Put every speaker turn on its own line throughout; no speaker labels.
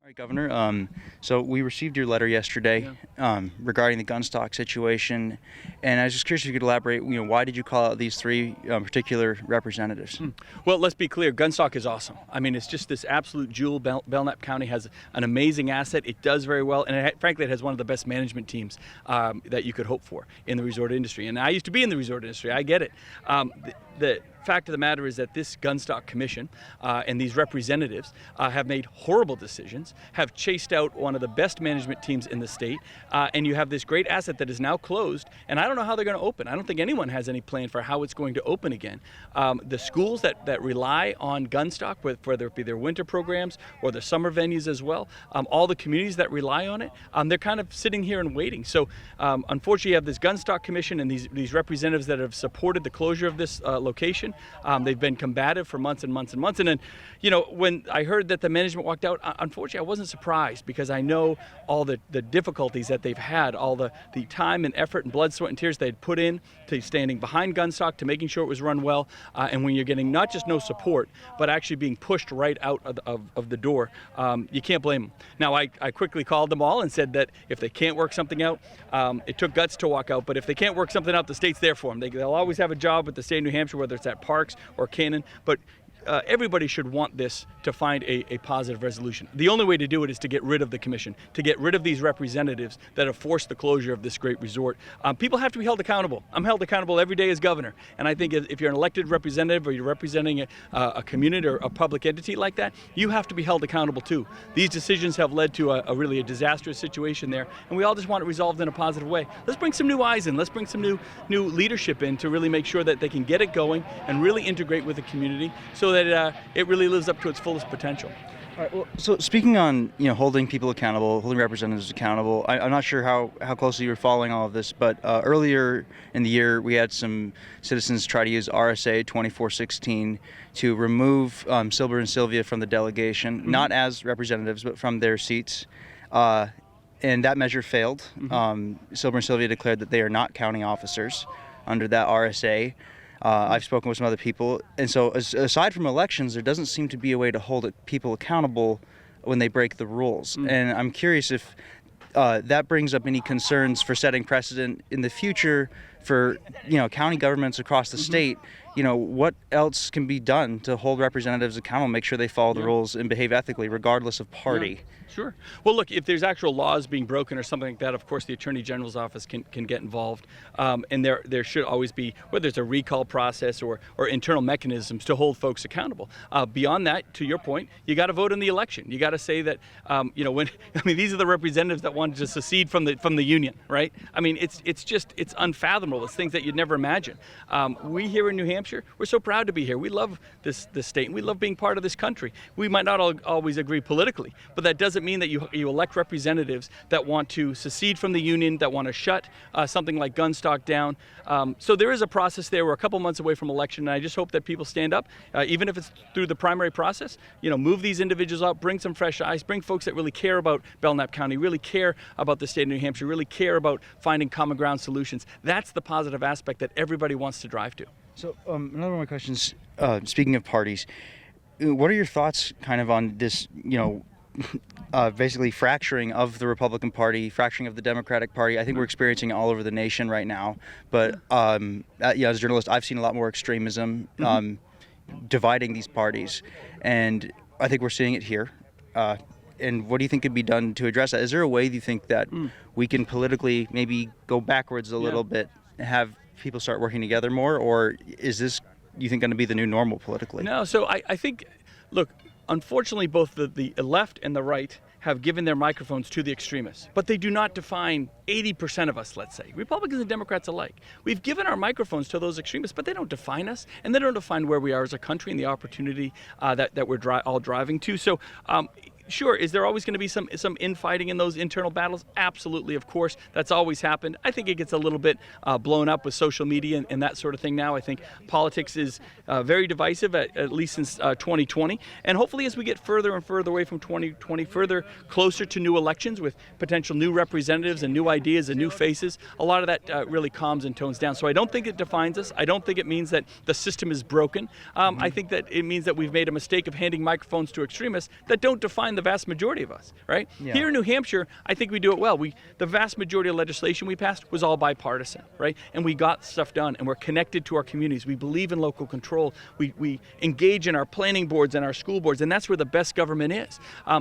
All right, Governor. So we received your letter yesterday regarding the Gunstock situation, and I was just curious if you could elaborate. Why did you call out these three particular representatives?
Well, let's be clear. Gunstock is awesome. I mean, it's just this absolute jewel. Belknap County has an amazing asset. It does very well, and frankly, it has one of the best management teams that you could hope for in the resort industry. And I used to be in the resort industry. I get it. The fact of the matter is that this Gunstock Commission and these representatives have made horrible decisions, have chased out one of the best management teams in the state, and you have this great asset that is now closed, and I don't know how they're going to open. I don't think anyone has any plan for how it's going to open again. The schools that rely on Gunstock, whether it be their winter programs or the summer venues as well, all the communities that rely on it, they're kind of sitting here and waiting. So unfortunately, you have this Gunstock Commission and these representatives that have supported the closure of this location. They've been combative for months and months and months. And then, when I heard that the management walked out, unfortunately, I wasn't surprised because I know all the difficulties that they've had, all the time and effort and blood, sweat, and tears they'd put in to standing behind Gunstock, to making sure it was run well. And when you're getting not just no support, but actually being pushed right out of the door, you can't blame them. Now, I quickly called them all and said that if they can't work something out, it took guts to walk out, but if they can't work something out, the state's there for them. They'll always have a job with the state of New Hampshire, whether it's at Parks or Cannon, but everybody should want this to find a positive resolution. The only way to do it is to get rid of the commission, to get rid of these representatives that have forced the closure of this great resort. People have to be held accountable. I'm held accountable every day as governor, and I think if you're an elected representative or you're representing a community or a public entity like that, you have to be held accountable too. These decisions have led to a really disastrous situation there, and we all just want it resolved in a positive way. Let's bring some new eyes in. Let's bring some new leadership in to really make sure that they can get it going and really integrate with the community so that it really lives up to its fullest potential.
All right, well, so speaking on holding people accountable, holding representatives accountable, I'm not sure how closely you're following all of this, but earlier in the year we had some citizens try to use RSA 2416 to remove Silber and Sylvia from the delegation, not as representatives, but from their seats. And that measure failed. Silber and Sylvia declared that they are not county officers under that RSA. I've spoken with some other people, and so aside from elections, there doesn't seem to be a way to hold people accountable when they break the rules. And I'm curious if that brings up any concerns for setting precedent in the future for county governments across the state. What else can be done to hold representatives accountable, make sure they follow the rules and behave ethically, regardless of party?
Sure. Well, look, if there's actual laws being broken or something like that, of course, the Attorney General's office can get involved. And there should always be, whether it's a recall process or internal mechanisms to hold folks accountable. Beyond that, to your point, you got to vote in the election. You got to say that, these are the representatives that wanted to secede from the union, right? I mean, it's unfathomable. It's things that you'd never imagine. We here in New Hampshire, we're so proud to be here. We love this state, and we love being part of this country. We might not always agree politically, but that doesn't mean that you elect representatives that want to secede from the union, that want to shut something like Gunstock down. So there is a process there. We're a couple months away from election, and I just hope that people stand up, even if it's through the primary process. Move these individuals up, bring some fresh eyes, bring folks that really care about Belknap County, really care about the state of New Hampshire, really care about finding common ground solutions. That's the positive aspect that everybody wants to drive to.
So another one of my questions, speaking of parties, what are your thoughts kind of on this, basically fracturing of the Republican Party, fracturing of the Democratic Party? I think we're experiencing it all over the nation right now. But as a journalist, I've seen a lot more extremism dividing these parties, and I think we're seeing it here. And what do you think could be done to address that? Is there a way, do you think, that we can politically maybe go backwards a little bit and have people start working together more, or is this, you think, going to be the new normal politically?
No, so I think, look, unfortunately, both the left and the right have given their microphones to the extremists, but they do not define 80% of us, let's say, Republicans and Democrats alike. We've given our microphones to those extremists, but they don't define us, and they don't define where we are as a country and the opportunity that we're all driving to. So sure, is there always going to be some infighting in those internal battles? Absolutely, of course. That's always happened. I think it gets a little bit blown up with social media and that sort of thing now. I think politics is very divisive, at least since 2020. And hopefully as we get further and further away from 2020, further closer to new elections with potential new representatives and new ideas and new faces, a lot of that really calms and tones down. So I don't think it defines us. I don't think it means that the system is broken. I think that it means that we've made a mistake of handing microphones to extremists that don't define the the vast majority of us, right?
Yeah.
Here in New Hampshire, I think we do it well. The vast majority of legislation we passed was all bipartisan, right? And we got stuff done, and we're connected to our communities. We believe in local control. We engage in our planning boards and our school boards, and that's where the best government is.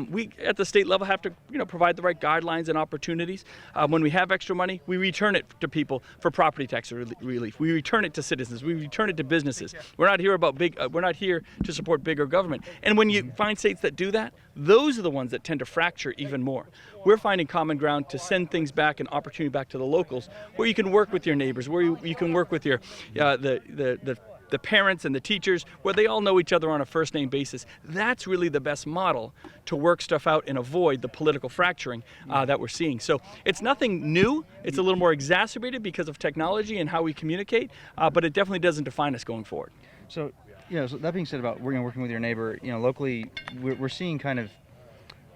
We, at the state level, have to provide the right guidelines and opportunities. When we have extra money, we return it to people for property tax relief. We return it to citizens. We return it to businesses. We're not here about we're not here to support bigger government. And when you find states that do that, those are the ones that tend to fracture even more. We're finding common ground to send things back and opportunity back to the locals, where you can work with your neighbors, where you can work with your the parents and the teachers, where they all know each other on a first name basis. That's really the best model to work stuff out and avoid the political fracturing that we're seeing. So it's nothing new. It's a little more exacerbated because of technology and how we communicate, but it definitely doesn't define us going forward.
So, so that being said about working with your neighbor, locally, we're seeing kind of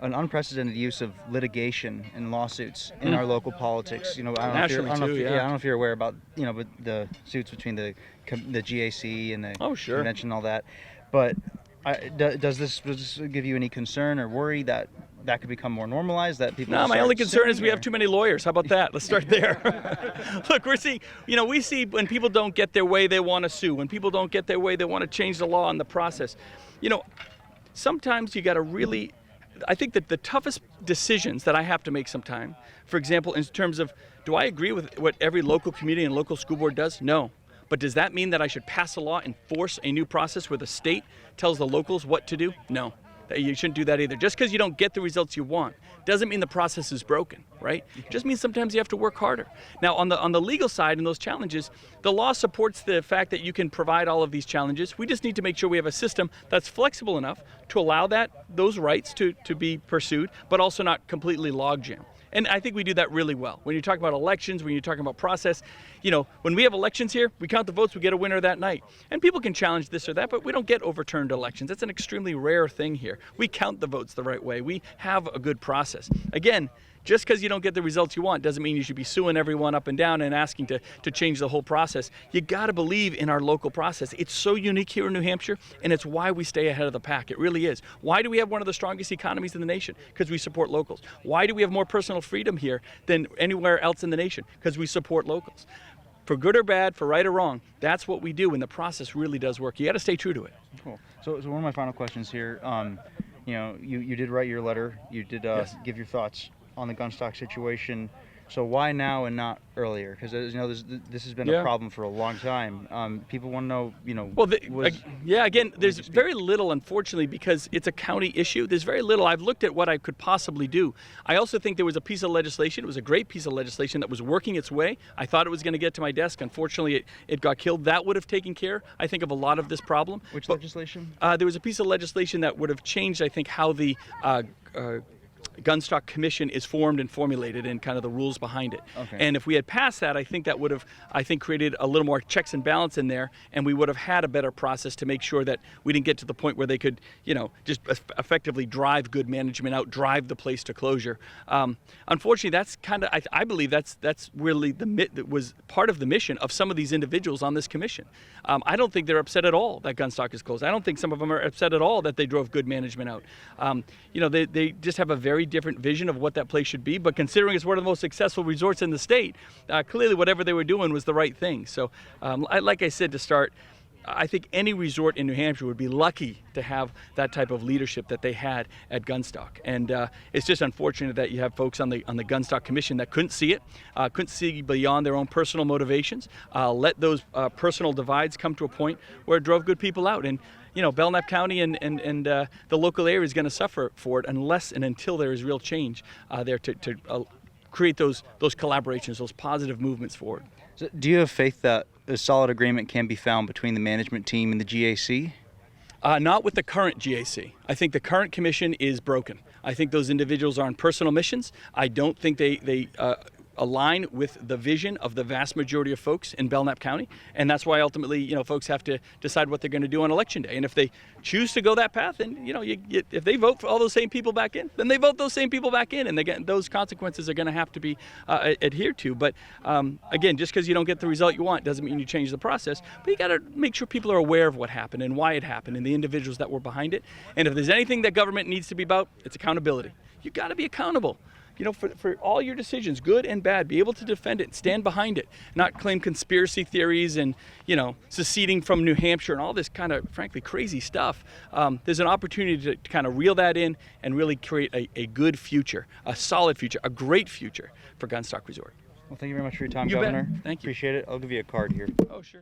an unprecedented use of litigation and lawsuits in our local politics. I don't know if you're aware about but the suits between the GAC and the convention and all that. But does this give you any concern or worry that could become more normalized? That people?
No, my only concern is we have too many lawyers. How about that? Let's start there. Look, we see when people don't get their way, they want to sue. When people don't get their way, they want to change the law and the process. Sometimes you got to really. I think that the toughest decisions that I have to make sometime, for example, in terms of, do I agree with what every local community and local school board does? No. But does that mean that I should pass a law and force a new process where the state tells the locals what to do? No. You shouldn't do that either. Just because you don't get the results you want doesn't mean the process is broken, right? It just means sometimes you have to work harder. Now, on the legal side and those challenges, the law supports the fact that you can provide all of these challenges. We just need to make sure we have a system that's flexible enough to allow those rights to be pursued, but also not completely logjam. And I think we do that really well. When you're talking about elections, when you're talking about process, when we have elections here, we count the votes, we get a winner that night. And people can challenge this or that, but we don't get overturned elections. That's an extremely rare thing here. We count the votes the right way. We have a good process. Again, just because you don't get the results you want doesn't mean you should be suing everyone up and down and asking to change the whole process. You got to believe in our local process. It's so unique here in New Hampshire, and it's why we stay ahead of the pack. It really is. Why do we have one of the strongest economies in the nation? Because we support locals. Why do we have more personal freedom here than anywhere else in the nation? Because we support locals. For good or bad, for right or wrong, that's what we do, and the process really does work. You got to stay true to it.
Cool. So one of my final questions here, you did write your letter. You did
Yes.
give your thoughts on the Gunstock situation. So why now and not earlier? Because this has been a problem for a long time. People want to know,
Well, again, there's very little, unfortunately, because it's a county issue. There's very little. I've looked at what I could possibly do. I also think there was a piece of legislation. It was a great piece of legislation that was working its way. I thought it was going to get to my desk. Unfortunately, it got killed. That would have taken care, I think, of a lot of this problem.
Which legislation?
There was a piece of legislation that would have changed, I think, how the Gunstock Commission is formed and formulated and kind of the rules behind it.
Okay.
And if we had passed that, I think that would have, created a little more checks and balance in there, and we would have had a better process to make sure that we didn't get to the point where they could, just effectively drive good management out, drive the place to closure. Unfortunately, that's kind of, I believe that's really that was part of the mission of some of these individuals on this commission. I don't think they're upset at all that Gunstock is closed. I don't think some of them are upset at all that they drove good management out. They just have a very different vision of what that place should be, but considering it's one of the most successful resorts in the state, clearly whatever they were doing was the right thing. So like I said to start, I think any resort in New Hampshire would be lucky to have that type of leadership that they had at Gunstock. And it's just unfortunate that you have folks on the Gunstock Commission that couldn't see it, couldn't see beyond their own personal motivations, let those personal divides come to a point where it drove good people out. And Belknap County and the local area is going to suffer for it unless and until there is real change there to create those collaborations, those positive movements forward.
So do you have faith that a solid agreement can be found between the management team and the GAC?
Not with the current GAC. I think the current commission is broken. I think those individuals are on personal missions. I don't think they align with the vision of the vast majority of folks in Belknap County, and that's why ultimately, folks have to decide what they're going to do on election day. And if they choose to go that path, then if they vote for all those same people back in, then they vote those same people back in, and those consequences are going to have to be adhered to. But again, just because you don't get the result you want doesn't mean you change the process. But you got to make sure people are aware of what happened and why it happened and the individuals that were behind it. And if there's anything that government needs to be about, it's accountability. You got to be accountable. For all your decisions, good and bad, be able to defend it, stand behind it, not claim conspiracy theories and, seceding from New Hampshire and all this kind of, frankly, crazy stuff. There's an opportunity to kind of reel that in and really create a good future, a solid future, a great future for Gunstock Resort.
Well, thank you very much for your time,
You bet.
Governor.
Thank you.
Appreciate it. I'll give you a card here.
Oh, sure.